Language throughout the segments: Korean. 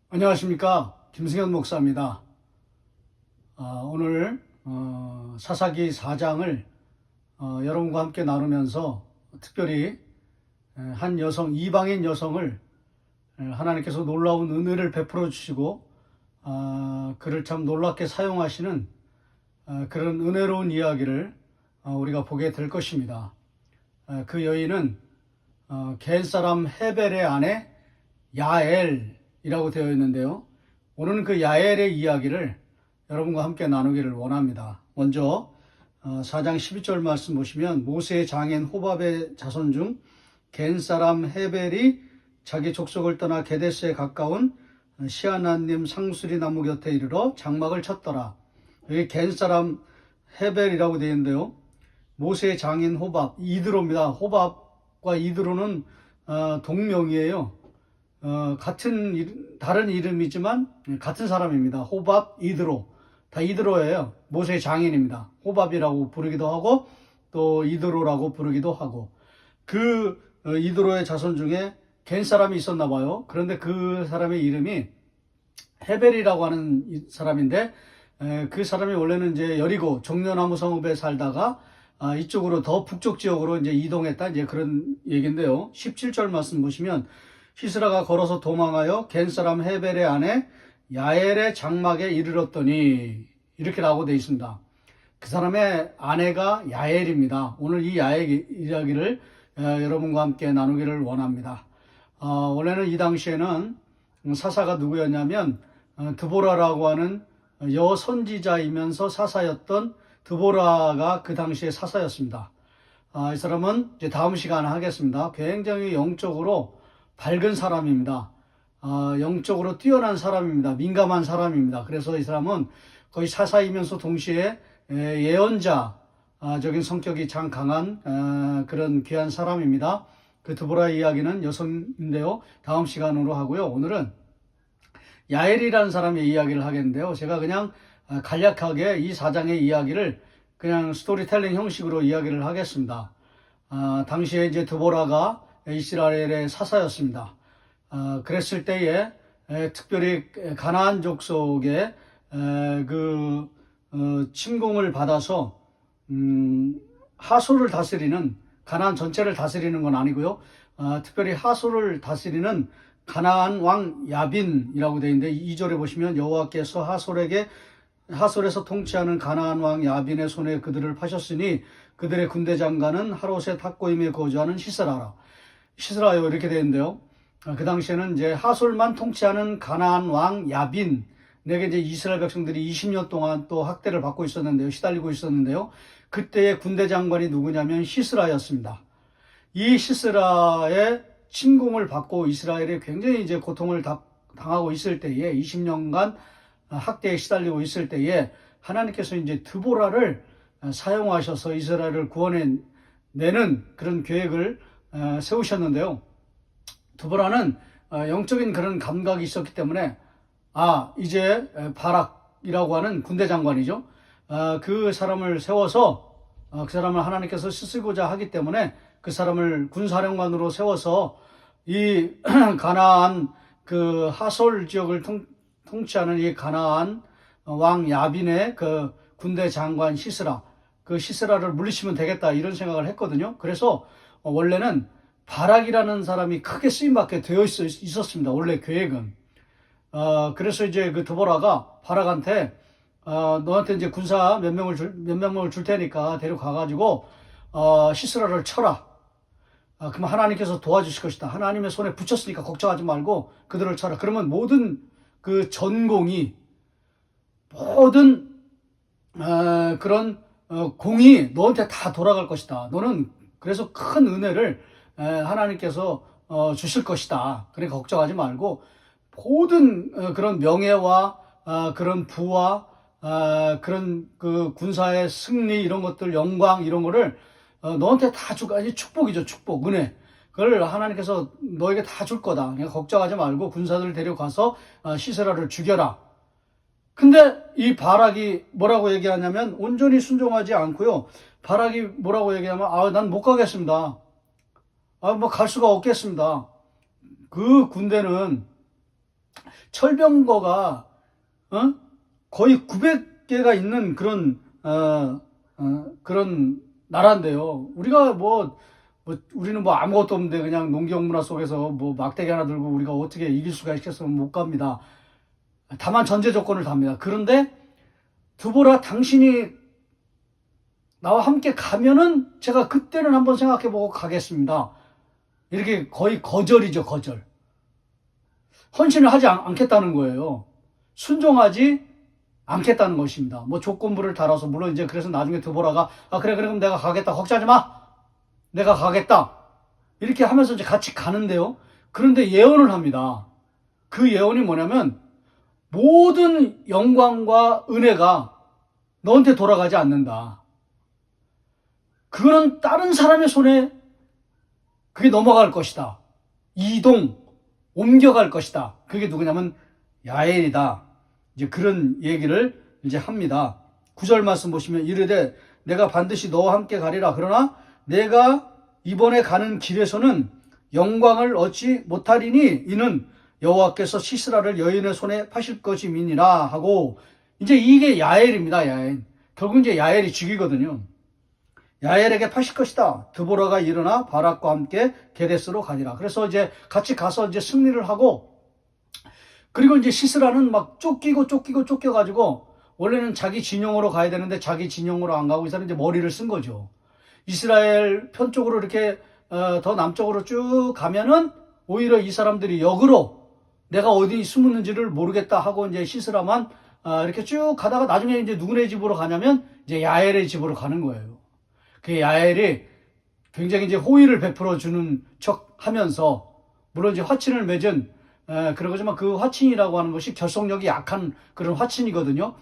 안녕하십니까, 김승현 목사입니다. 오늘 사사기 4장을 여러분과 함께 나누면서 특별히 한 여성, 이방인 여성을 하나님께서 놀라운 은혜를 베풀어 주시고 그를 참 놀랍게 사용하시는 그런 은혜로운 이야기를 우리가 보게 될 것입니다. 그 여인은 겐 사람 헤벨의 아내 야엘이라고 되어 있는데요. 오늘은 그 야엘의 이야기를 여러분과 함께 나누기를 원합니다. 먼저 4장 12절 말씀 보시면 모세의 장인 호밥의 자손 중 겐 사람 헤벨이 자기 족속을 떠나 게데스에 가까운 시아나님 상수리 나무 곁에 이르러 장막을 쳤더라. 여기 겐 사람 헤벨이라고 되어 있는데요. 모세의 장인 호밥, 이드로입니다. 호밥과 이드로는 동명이에요. 다른 이름이지만 같은 사람입니다. 호밥, 이드로. 다 이드로예요. 모세의 장인입니다. 호밥이라고 부르기도 하고 또 이드로라고 부르기도 하고. 그 이드로의 자손 중에 겐 사람이 있었나 봐요. 그런데 그 사람의 이름이 헤벨이라고 하는 사람인데 그 사람이 원래는 이제 여리고 종려나무 성읍에 살다가 이쪽으로 더 북쪽 지역으로 이제 이동했다, 이제 그런 얘기인데요. 17절 말씀 보시면 시스라가 걸어서 도망하여 겐 사람 헤벨의 아내 야엘의 장막에 이르렀더니, 이렇게 라고 되어 있습니다. 그 사람의 아내가 야엘입니다. 오늘 이 야엘 이야기를 여러분과 함께 나누기를 원합니다. 원래는 이 당시에는 사사가 누구였냐면 드보라라고 하는 여선지자이면서 사사였던 드보라가 그 당시에 사사였습니다. 이 사람은 이제 다음 시간에 하겠습니다. 굉장히 영적으로 밝은 사람입니다. 영적으로 뛰어난 사람입니다. 민감한 사람입니다. 그래서 이 사람은 거의 사사이면서 동시에 예언자적인 성격이 참 강한 그런 귀한 사람입니다. 그 드보라의 이야기는 여성인데요. 다음 시간으로 하고요. 오늘은 야엘이라는 사람의 이야기를 하겠는데요. 제가 그냥 간략하게 이 4장의 이야기를 그냥 스토리텔링 형식으로 이야기를 하겠습니다. 당시에 이제 드보라가 이스라엘의 사사였습니다. 그랬을 때에 특별히 가나안 족속의 침공을 받아서 하솔을 다스리는, 가나안 전체를 다스리는 건 아니고요. 특별히 하솔을 다스리는 가나안 왕 야빈이라고 되어 있는데 2절에 보시면 여호와께서 하솔에서 통치하는 가나안 왕 야빈의 손에 그들을 파셨으니 그들의 군대 장관은 하롯의 탁고임에 거주하는 시스라요, 이렇게 되어 있는데요. 그 당시에는 이제 하솔만 통치하는 가나안 왕 야빈에게 이제 이스라엘 백성들이 20년 동안 또 학대를 받고 있었는데요. 시달리고 있었는데요. 그때의 군대 장관이 누구냐면 시스라였습니다. 이 시스라의 침공을 받고 이스라엘이 굉장히 이제 고통을 당하고 있을 때에, 20년간 학대에 시달리고 있을 때에 하나님께서 이제 드보라를 사용하셔서 이스라엘을 구원해내는 그런 계획을 세우셨는데요. 드보라는 영적인 그런 감각이 있었기 때문에 이제 바락이라고 하는 군대 장관이죠. 그 사람을 세워서 그 사람을 하나님께서 쓰시고자 하기 때문에 그 사람을 군사령관으로 세워서 이 가나안 그 하솔 지역을 통치하는 이 가나안 왕 야빈의 그 군대 장관 그 시스라를 물리치면 되겠다, 이런 생각을 했거든요. 그래서 원래는 바락이라는 사람이 크게 쓰임받게 되어 있었습니다. 원래 계획은. 그래서 이제 그 드보라가 바락한테 너한테 이제 군사 몇 명을 줄 테니까 데려가가지고 시스라를 쳐라. 그럼 하나님께서 도와주실 것이다. 하나님의 손에 붙였으니까 걱정하지 말고 그들을 쳐라. 그러면 모든 그 전공이, 모든 그런 공이 너한테 다 돌아갈 것이다. 너는 그래서 큰 은혜를 하나님께서 주실 것이다. 그러니까 걱정하지 말고 모든 그런 명예와 그런 부와 그런 그 군사의 승리, 이런 것들, 영광, 이런 거를 너한테 다 줄 거야. 축복이죠, 축복, 은혜. 그걸 하나님께서 너에게 다 줄 거다. 그러니까 걱정하지 말고 군사들 데려가서 시스라를 죽여라. 근데 이 바락이 뭐라고 얘기하냐면, 온전히 순종하지 않고요. 바락이 뭐라고 얘기하면, 난 못 가겠습니다. 갈 수가 없겠습니다. 그 군대는 철병거가 거의 900개가 있는 그런 나라인데요. 우리가 우리는 아무것도 없는데 그냥 농경문화 속에서 막대기 하나 들고 우리가 어떻게 이길 수가 있겠으면 못 갑니다. 다만 전제 조건을 답니다. 그런데 드보라 당신이 나와 함께 가면은 제가 그때는 한번 생각해보고 가겠습니다. 이렇게 거의 거절이죠, 거절. 헌신을 하지 않겠다는 거예요. 순종하지 않겠다는 것입니다. 조건부를 달아서, 물론 이제 그래서 나중에 드보라가, 그래, 그럼 내가 가겠다. 걱정하지 마. 내가 가겠다. 이렇게 하면서 이제 같이 가는데요. 그런데 예언을 합니다. 그 예언이 뭐냐면, 모든 영광과 은혜가 너한테 돌아가지 않는다. 그거는 다른 사람의 손에 그게 넘어갈 것이다. 옮겨갈 것이다. 그게 누구냐면 야엘이다. 이제 그런 얘기를 이제 합니다. 9절 말씀 보시면 이르되 내가 반드시 너와 함께 가리라. 그러나 내가 이번에 가는 길에서는 영광을 얻지 못하리니 이는 여호와께서 시스라를 여인의 손에 파실 것임이니라 하고, 이제 이게 야엘입니다. 야엘. 결국 이제 야엘이 죽이거든요. 야엘에게 파실 것이다. 드보라가 일어나 바락과 함께 게데스로 가니라. 그래서 이제 같이 가서 이제 승리를 하고, 그리고 이제 시스라는 쫓겨가지고, 원래는 자기 진영으로 가야 되는데 자기 진영으로 안 가고 이 사람이 이제 머리를 쓴 거죠. 이스라엘 편 쪽으로 이렇게 더 남쪽으로 쭉 가면은 오히려 이 사람들이 역으로 내가 어디 숨었는지를 모르겠다 하고 이제 시스라만 이렇게 쭉 가다가 나중에 이제 누구네 집으로 가냐면 이제 야엘의 집으로 가는 거예요. 그 야엘이 굉장히 이제 호의를 베풀어 주는 척 하면서, 물론 이제 화친을 맺은, 그러지만 그 화친이라고 하는 것이 결속력이 약한 그런 화친이거든요.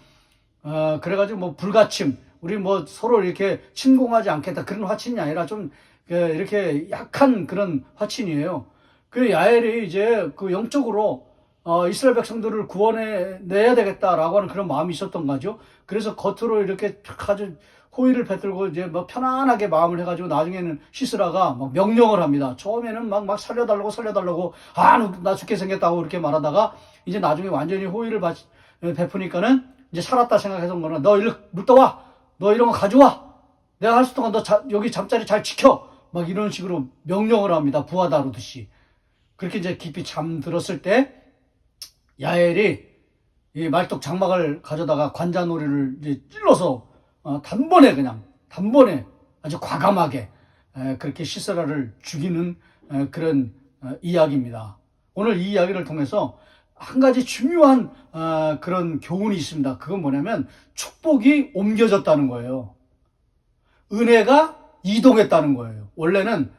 그래가지고 불가침, 우리 서로 이렇게 침공하지 않겠다 그런 화친이 아니라 좀 이렇게 약한 그런 화친이에요. 그 야엘이 이제 그 영적으로 이스라엘 백성들을 구원해 내야 되겠다라고 하는 그런 마음이 있었던 거죠. 그래서 겉으로 이렇게 아주 호의를 베풀고 이제 편안하게 마음을 해가지고 나중에는 시스라가 명령을 합니다. 처음에는 막 살려달라고 나 죽게 생겼다고 그렇게 말하다가 이제 나중에 완전히 호의를 베푸니까는 이제 살았다 생각해서 거는 너 일로 물 떠와, 너 이런 거 가져와, 내가 할 수 동안 너 여기 잠자리 잘 지켜, 이런 식으로 명령을 합니다. 부하 다루듯이. 그렇게 이제 깊이 잠들었을 때 야엘이 이 말뚝 장막을 가져다가 관자놀이를 이제 찔러서 단번에 아주 과감하게 그렇게 시스라를 죽이는 그런 이야기입니다. 오늘 이 이야기를 통해서 한 가지 중요한 그런 교훈이 있습니다. 그건 뭐냐면 축복이 옮겨졌다는 거예요. 은혜가 이동했다는 거예요. 원래는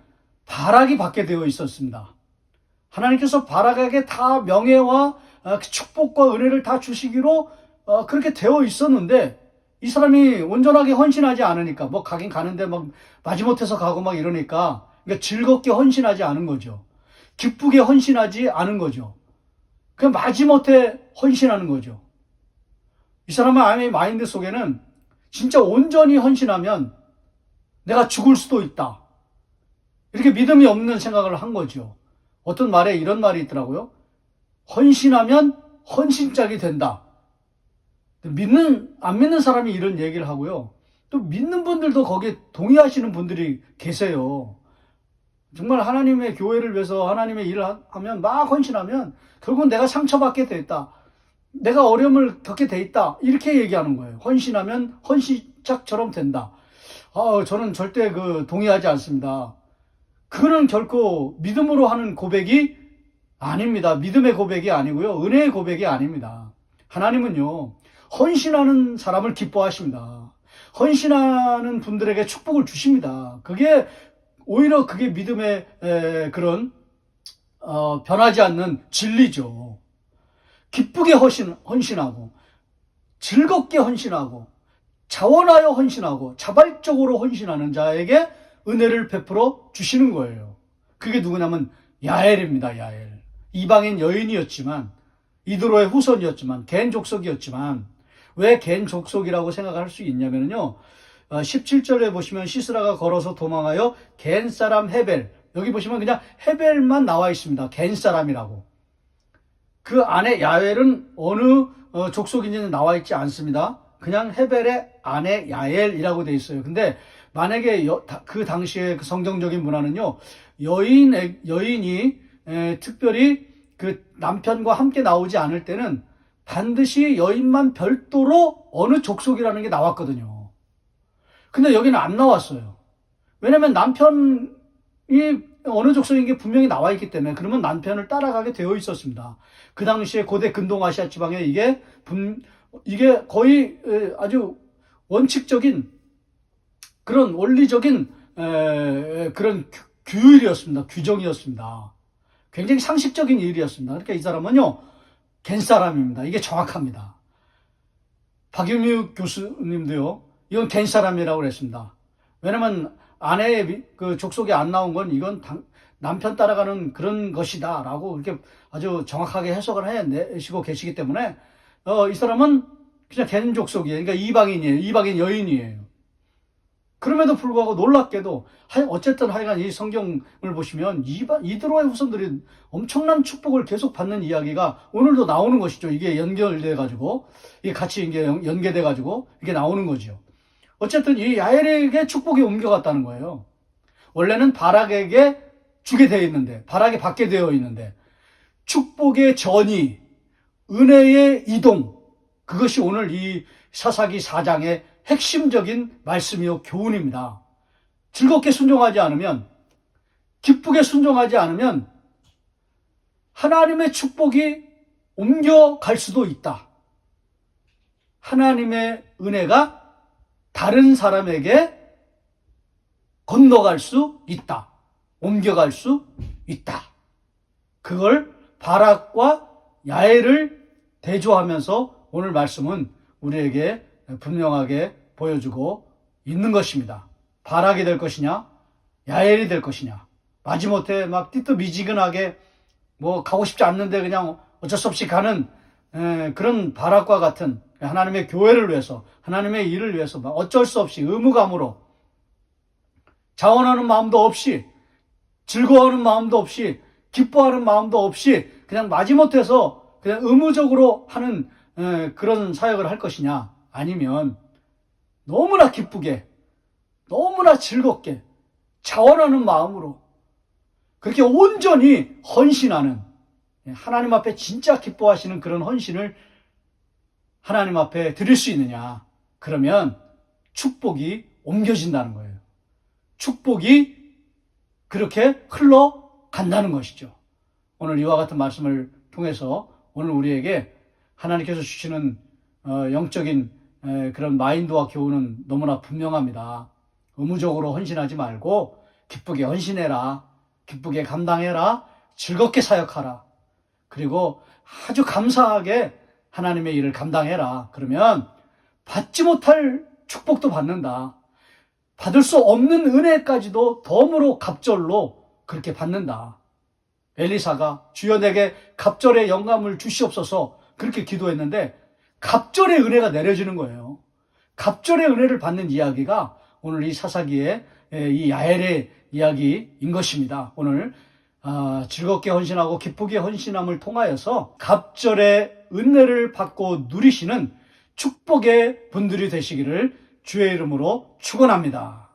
바락이 받게 되어 있었습니다. 하나님께서 바락에게 다 명예와 축복과 은혜를 다 주시기로 그렇게 되어 있었는데, 이 사람이 온전하게 헌신하지 않으니까, 가긴 가는데 마지못해서 가고 이러니까, 그러니까 즐겁게 헌신하지 않은 거죠. 기쁘게 헌신하지 않은 거죠. 그냥 마지못해 헌신하는 거죠. 이 사람의 마인드 속에는 진짜 온전히 헌신하면 내가 죽을 수도 있다, 이렇게 믿음이 없는 생각을 한 거죠. 어떤 말에 이런 말이 있더라고요. 헌신하면 헌신짝이 된다. 안 믿는 사람이 이런 얘기를 하고요. 또 믿는 분들도 거기에 동의하시는 분들이 계세요. 정말 하나님의 교회를 위해서 하나님의 일을 하면 헌신하면 결국은 내가 상처받게 돼 있다, 내가 어려움을 겪게 돼 있다, 이렇게 얘기하는 거예요. 헌신하면 헌신짝처럼 된다. 저는 절대 동의하지 않습니다. 그거는 결코 믿음으로 하는 고백이 아닙니다. 믿음의 고백이 아니고요. 은혜의 고백이 아닙니다. 하나님은요, 헌신하는 사람을 기뻐하십니다. 헌신하는 분들에게 축복을 주십니다. 오히려 그게 믿음의 그런 변하지 않는 진리죠. 기쁘게 헌신하고, 즐겁게 헌신하고, 자원하여 헌신하고, 자발적으로 헌신하는 자에게 은혜를 베풀어 주시는 거예요. 그게 누구냐면 야엘입니다. 야엘. 이방인 여인이었지만, 이드로의 후손이었지만, 겐 족속이었지만, 왜 겐 족속이라고 생각할 수 있냐면요, 17절에 보시면 시스라가 걸어서 도망하여 겐 사람 헤벨, 여기 보시면 그냥 헤벨만 나와 있습니다. 겐 사람이라고. 그 안에 야엘은 어느 족속인지는 나와 있지 않습니다. 그냥 헤벨의 아내 야엘이라고 돼 있어요. 근데 만약에 그 당시에 그 성경적인 문화는요, 여인이 특별히 그 남편과 함께 나오지 않을 때는 반드시 여인만 별도로 어느 족속이라는 게 나왔거든요. 근데 여기는 안 나왔어요. 왜냐면 남편이 어느 족속인 게 분명히 나와 있기 때문에, 그러면 남편을 따라가게 되어 있었습니다. 그 당시에 고대 근동아시아 지방에 이게 거의 아주 원칙적인 그런 원리적인 그런 규율이었습니다. 규정이었습니다. 굉장히 상식적인 일이었습니다. 그러니까 이 사람은요, 겐 사람입니다. 이게 정확합니다. 박유미 교수님도요, 이건 겐 사람이라고 그랬습니다. 왜냐면 아내의 그 족속에 안 나온 건 이건 남편 따라가는 그런 것이다 라고 이렇게 아주 정확하게 해석을 해내시고 계시기 때문에 이 사람은 그냥 겐 족속이에요. 그러니까 이방인이에요. 이방인 여인이에요. 그럼에도 불구하고 놀랍게도 어쨌든 하여간 이 성경을 보시면 이드로의 후손들이 엄청난 축복을 계속 받는 이야기가 오늘도 나오는 것이죠. 이게 연결돼 가지고 이게 같이 이게 연계돼 가지고 이게 나오는 거죠. 어쨌든 이 야엘에게 축복이 옮겨갔다는 거예요. 원래는 바락에게 주게 되어 있는데, 바락에 받게 되어 있는데, 축복의 전이, 은혜의 이동, 그것이 오늘 이 사사기 4장의 핵심적인 말씀이요 교훈입니다. 즐겁게 순종하지 않으면, 기쁘게 순종하지 않으면 하나님의 축복이 옮겨갈 수도 있다. 하나님의 은혜가 다른 사람에게 건너갈 수 있다. 옮겨갈 수 있다. 그걸 바락과 야엘을 대조하면서 오늘 말씀은 우리에게 분명하게 보여주고 있는 것입니다. 바락이 될 것이냐, 야엘이 될 것이냐. 마지못해 막 띠뜻미지근하게 뭐 가고 싶지 않는데 그냥 어쩔 수 없이 가는 그런 바락과 같은, 하나님의 교회를 위해서, 하나님의 일을 위해서 어쩔 수 없이 의무감으로 자원하는 마음도 없이, 즐거워하는 마음도 없이, 기뻐하는 마음도 없이 그냥 마지못해서 그냥 의무적으로 하는 그런 사역을 할 것이냐, 아니면 너무나 기쁘게, 너무나 즐겁게 자원하는 마음으로 그렇게 온전히 헌신하는, 하나님 앞에 진짜 기뻐하시는 그런 헌신을 하나님 앞에 드릴 수 있느냐. 그러면 축복이 옮겨진다는 거예요. 축복이 그렇게 흘러간다는 것이죠. 오늘 이와 같은 말씀을 통해서 오늘 우리에게 하나님께서 주시는 영적인 그런 마인드와 교훈은 너무나 분명합니다. 의무적으로 헌신하지 말고 기쁘게 헌신해라. 기쁘게 감당해라. 즐겁게 사역하라. 그리고 아주 감사하게 하나님의 일을 감당해라. 그러면 받지 못할 축복도 받는다. 받을 수 없는 은혜까지도 덤으로 갑절로 그렇게 받는다. 엘리사가 주여 내게 갑절의 영감을 주시옵소서 그렇게 기도했는데 갑절의 은혜가 내려지는 거예요. 갑절의 은혜를 받는 이야기가 오늘 이 사사기의 이 야엘의 이야기인 것입니다. 오늘 즐겁게 헌신하고 기쁘게 헌신함을 통하여서 갑절의 은혜를 받고 누리시는 축복의 분들이 되시기를 주의 이름으로 축원합니다.